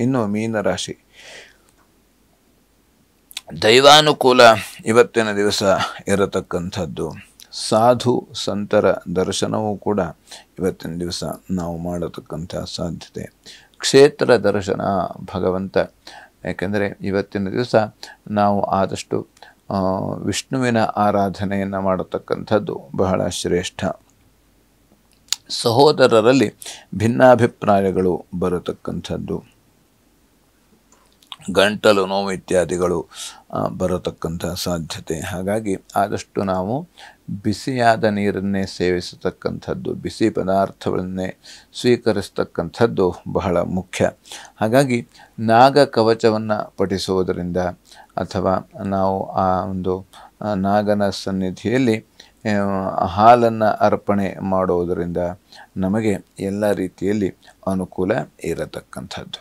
ಇನ್ನು ಮೀನರಾಶಿ, ದೈವಾನುಕೂಲ ಇವತ್ತಿನ ದಿವಸ ಇರತಕ್ಕಂಥದ್ದು. ಸಾಧು ಸಂತರ ದರ್ಶನವೂ ಕೂಡ ಇವತ್ತಿನ ದಿವಸ ನಾವು ಮಾಡತಕ್ಕಂಥ ಸಾಧ್ಯತೆ. ಕ್ಷೇತ್ರ ದರ್ಶನ ಭಗವಂತ, ಯಾಕೆಂದರೆ ಇವತ್ತಿನ ದಿವಸ ನಾವು ಆದಷ್ಟು ವಿಷ್ಣುವಿನ ಆರಾಧನೆಯನ್ನು ಮಾಡತಕ್ಕಂಥದ್ದು ಬಹಳ ಶ್ರೇಷ್ಠ. ಸಹೋದರರಲ್ಲಿ ಭಿನ್ನಾಭಿಪ್ರಾಯಗಳು ಬರತಕ್ಕಂಥದ್ದು, ಗಂಟಲು ನೋವು ಇತ್ಯಾದಿಗಳು ಬರತಕ್ಕಂಥ ಸಾಧ್ಯತೆ. ಹಾಗಾಗಿ ಆದಷ್ಟು ನಾವು ಬಿಸಿಯಾದ ನೀರನ್ನೇ ಸೇವಿಸತಕ್ಕಂಥದ್ದು, ಬಿಸಿ ಪದಾರ್ಥಗಳನ್ನೇ ಸ್ವೀಕರಿಸ್ತಕ್ಕಂಥದ್ದು ಬಹಳ ಮುಖ್ಯ. ಹಾಗಾಗಿ ನಾಗ ಕವಚವನ್ನು ಪಠಿಸುವುದರಿಂದ ಅಥವಾ ನಾವು ಆ ಒಂದು ನಾಗನ ಸನ್ನಿಧಿಯಲ್ಲಿ ಹಾಲನ್ನು ಅರ್ಪಣೆ ಮಾಡುವುದರಿಂದ ನಮಗೆ ಎಲ್ಲ ರೀತಿಯಲ್ಲಿ ಅನುಕೂಲ ಇರತಕ್ಕಂಥದ್ದು.